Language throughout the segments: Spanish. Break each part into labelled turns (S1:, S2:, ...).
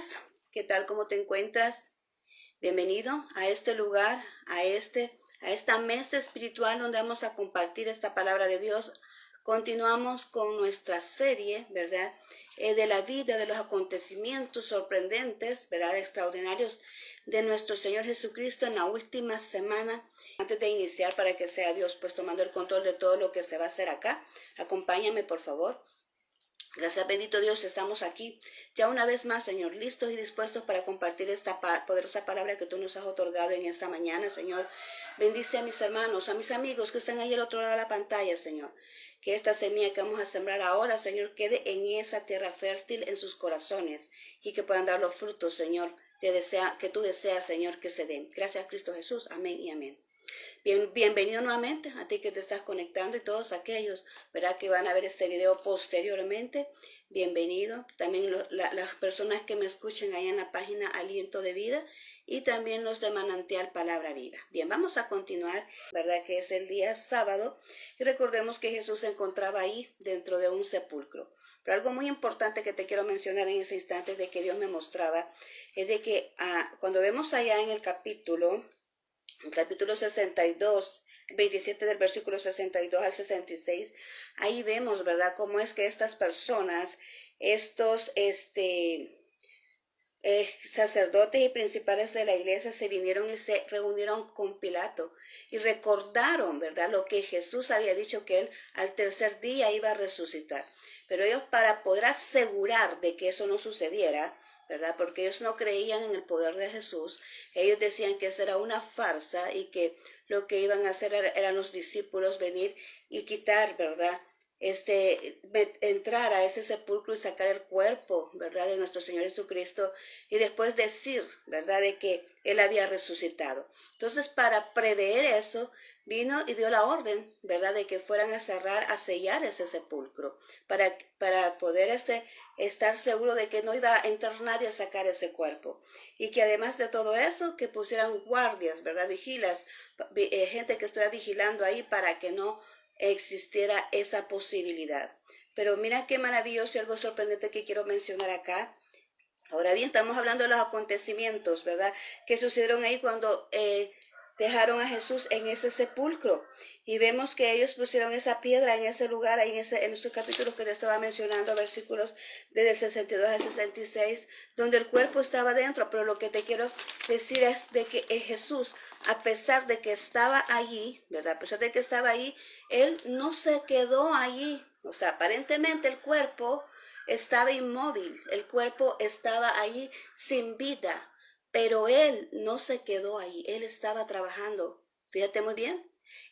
S1: estás? ¿Qué tal? ¿Cómo te encuentras? Bienvenido a este lugar, a esta mesa espiritual donde vamos a compartir esta palabra de Dios. Continuamos con nuestra serie, ¿verdad? De la vida, de los acontecimientos sorprendentes, ¿verdad? Extraordinarios de nuestro Señor Jesucristo en la última semana. Antes de iniciar, para que sea Dios pues tomando el control de todo lo que se va a hacer acá, acompáñame por favor. Gracias, bendito Dios, estamos aquí ya una vez más, Señor, listos y dispuestos para compartir esta poderosa palabra que tú nos has otorgado en esta mañana, Señor. Bendice a mis hermanos, a mis amigos que están ahí al otro lado de la pantalla, Señor. Que esta semilla que vamos a sembrar ahora, Señor, quede en esa tierra fértil en sus corazones y que puedan dar los frutos, Señor, que tú deseas, Señor, que se den. Gracias, Cristo Jesús. Amén y amén. Bienvenido nuevamente a ti que te estás conectando y todos aquellos, ¿verdad?, que van a ver este video posteriormente. Bienvenido. También las personas que me escuchen allá en la página Aliento de Vida y también los de Manantial Palabra Viva. Bien, vamos a continuar, ¿verdad?, que es el día sábado y recordemos que Jesús se encontraba ahí dentro de un sepulcro. Pero algo muy importante que te quiero mencionar en ese instante de que Dios me mostraba es de que cuando vemos allá en el capítulo 62, 27 del versículo 62 al 66, ahí vemos, ¿verdad?, cómo es que estas personas, estos sacerdotes y principales de la iglesia se vinieron y se reunieron con Pilato y recordaron, ¿verdad?, lo que Jesús había dicho, que él al tercer día iba a resucitar. Pero ellos, para poder asegurar de que eso no sucediera, ¿verdad?, porque ellos no creían en el poder de Jesús, ellos decían que esa era una farsa y que lo que iban a hacer eran los discípulos venir y quitar, ¿verdad?, entrar a ese sepulcro y sacar el cuerpo, ¿verdad?, de nuestro Señor Jesucristo y después decir, ¿verdad?, de que Él había resucitado. Entonces, para prever eso, vino y dio la orden, ¿verdad?, de que fueran a cerrar, a sellar ese sepulcro, para poder estar seguro de que no iba a entrar nadie a sacar ese cuerpo. Y que además de todo eso, que pusieran guardias, ¿verdad?, vigilas, gente que estuviera vigilando ahí para que no existiera esa posibilidad. Pero mira qué maravilloso y algo sorprendente que quiero mencionar acá. Ahora bien, estamos hablando de los acontecimientos, ¿verdad?, que sucedieron ahí cuando dejaron a Jesús en ese sepulcro. Y vemos que ellos pusieron esa piedra en ese lugar, ahí en esos capítulos que te estaba mencionando, versículos desde 62 a 66, donde el cuerpo estaba dentro. Pero lo que te quiero decir es de que Jesús, a pesar de que estaba allí, ¿verdad?, a pesar de que estaba allí, él no se quedó allí. O sea, aparentemente el cuerpo estaba inmóvil, el cuerpo estaba allí sin vida. Pero él no se quedó ahí, él estaba trabajando. Fíjate muy bien,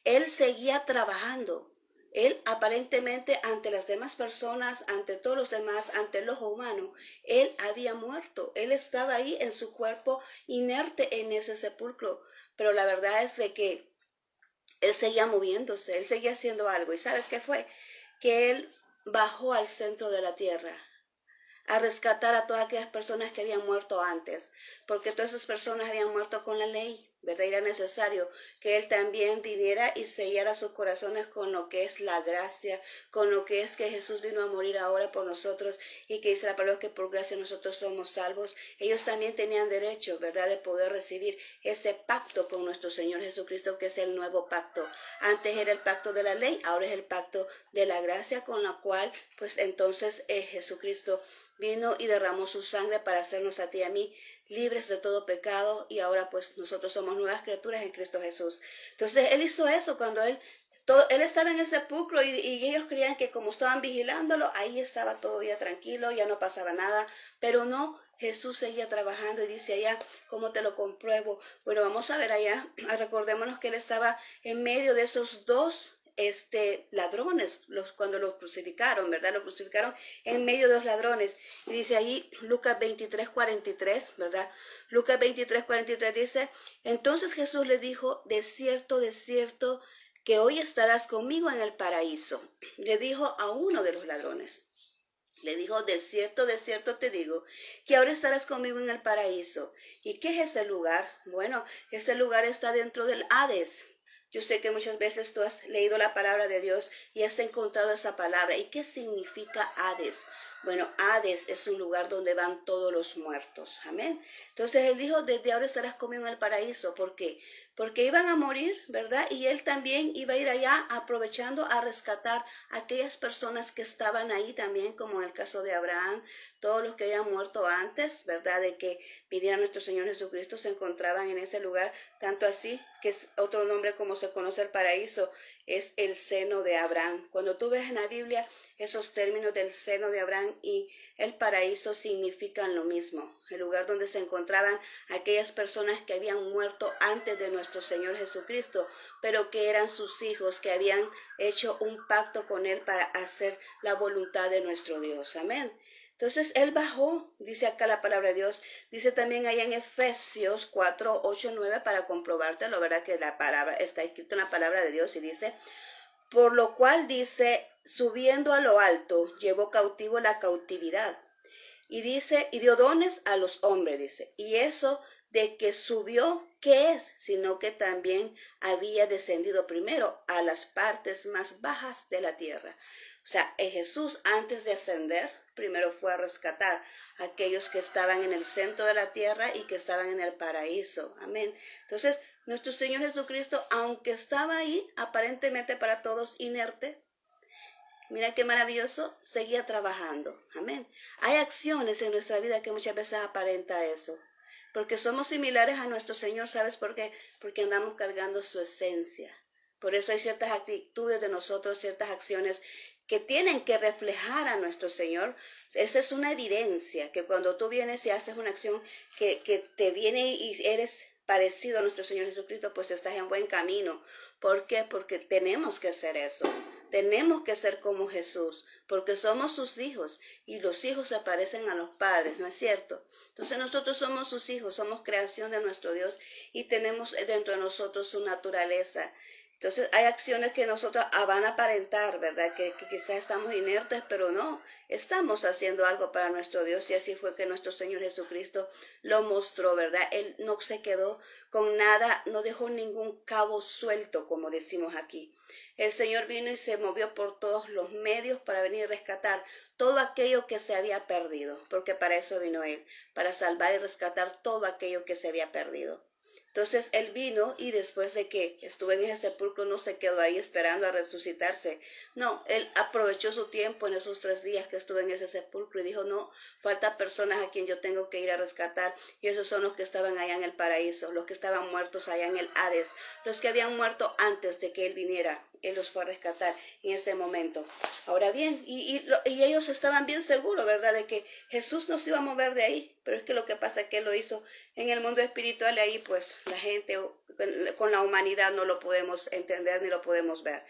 S1: él seguía trabajando. Él aparentemente ante las demás personas, ante todos los demás, ante el ojo humano, él había muerto. Él estaba ahí en su cuerpo inerte en ese sepulcro. Pero la verdad es de que él seguía moviéndose, él seguía haciendo algo. ¿Y sabes qué fue? Que él bajó al centro de la tierra a rescatar a todas aquellas personas que habían muerto antes, porque todas esas personas habían muerto con la ley, ¿verdad? Era necesario que él también viniera y sellara sus corazones con lo que es la gracia, con lo que es que Jesús vino a morir ahora por nosotros y que dice la palabra que por gracia nosotros somos salvos. Ellos también tenían derecho, ¿verdad?, de poder recibir ese pacto con nuestro Señor Jesucristo, que es el nuevo pacto. Antes era el pacto de la ley, ahora es el pacto de la gracia, con la cual pues entonces Jesucristo vino y derramó su sangre para hacernos a ti y a mí libres de todo pecado, y ahora pues nosotros somos nuevas criaturas en Cristo Jesús. Entonces él hizo eso cuando él estaba en el sepulcro y ellos creían que como estaban vigilándolo, ahí estaba todo ya tranquilo, ya no pasaba nada, pero no, Jesús seguía trabajando. Y dice allá, ¿cómo te lo compruebo? Bueno, vamos a ver allá, recordémonos que él estaba en medio de esos dos ladrones, cuando lo crucificaron, ¿verdad? Lo crucificaron en medio de los ladrones. Y dice ahí Lucas 23:43, ¿verdad? Lucas 23:43 dice, entonces Jesús le dijo, de cierto, que hoy estarás conmigo en el paraíso. Le dijo a uno de los ladrones. Le dijo, de cierto te digo, que ahora estarás conmigo en el paraíso. ¿Y qué es ese lugar? Bueno, ese lugar está dentro del Hades. Yo sé que muchas veces tú has leído la palabra de Dios y has encontrado esa palabra. ¿Y qué significa Hades? Bueno, Hades es un lugar donde van todos los muertos. Amén. Entonces él dijo, desde ahora estarás conmigo en el paraíso. ¿Por qué? Porque iban a morir, ¿verdad? Y él también iba a ir allá aprovechando a rescatar a aquellas personas que estaban ahí también, como en el caso de Abraham, todos los que habían muerto antes, ¿verdad? De que viniera nuestro Señor Jesucristo, se encontraban en ese lugar, tanto así que es otro nombre como se conoce el paraíso, es el seno de Abraham. Cuando tú ves en la Biblia esos términos del seno de Abraham y el paraíso significan lo mismo, el lugar donde se encontraban aquellas personas que habían muerto antes de nuestro Señor Jesucristo, pero que eran sus hijos, que habían hecho un pacto con Él para hacer la voluntad de nuestro Dios. Amén. Entonces Él bajó, dice acá la palabra de Dios, dice también allá en Efesios 4, 8, 9, para comprobártelo, ¿verdad? Que la palabra está escrito en la palabra de Dios y dice, por lo cual dice, subiendo a lo alto, llevó cautivo la cautividad. Y dice, y dio dones a los hombres, dice. Y eso de que subió, ¿qué es? Sino que también había descendido primero a las partes más bajas de la tierra. O sea, Jesús antes de ascender, primero fue a rescatar a aquellos que estaban en el centro de la tierra y que estaban en el paraíso. Amén. Entonces, nuestro Señor Jesucristo, aunque estaba ahí, aparentemente para todos inerte, mira qué maravilloso, seguía trabajando. Amén. Hay acciones en nuestra vida que muchas veces aparenta eso. Porque somos similares a nuestro Señor, ¿sabes por qué? Porque andamos cargando su esencia. Por eso hay ciertas actitudes de nosotros, ciertas acciones que tienen que reflejar a nuestro Señor. Esa es una evidencia, que cuando tú vienes y haces una acción que te viene y eres parecido a nuestro Señor Jesucristo, pues estás en buen camino. ¿Por qué? Porque tenemos que hacer eso. Tenemos que ser como Jesús, porque somos sus hijos y los hijos se parecen a los padres, ¿no es cierto? Entonces nosotros somos sus hijos, somos creación de nuestro Dios y tenemos dentro de nosotros su naturaleza. Entonces hay acciones que nosotros van a aparentar, ¿verdad? Que quizás estamos inertes, pero no, estamos haciendo algo para nuestro Dios y así fue que nuestro Señor Jesucristo lo mostró, ¿verdad? Él no se quedó con nada, no dejó ningún cabo suelto, como decimos aquí. El Señor vino y se movió por todos los medios para venir a rescatar todo aquello que se había perdido, porque para eso vino Él, para salvar y rescatar todo aquello que se había perdido. Entonces Él vino y después de que estuvo en ese sepulcro no se quedó ahí esperando a resucitarse. No, Él aprovechó su tiempo en esos 3 días que estuvo en ese sepulcro y dijo, no, falta personas a quien yo tengo que ir a rescatar. Y esos son los que estaban allá en el paraíso, los que estaban muertos allá en el Hades, los que habían muerto antes de que Él viniera. Él los fue a rescatar en ese momento. Ahora bien, y ellos estaban bien seguros, ¿verdad?, de que Jesús no se iba a mover de ahí. Pero es que lo que pasa es que Él lo hizo en el mundo espiritual y ahí pues la gente con la humanidad no lo podemos entender ni lo podemos ver.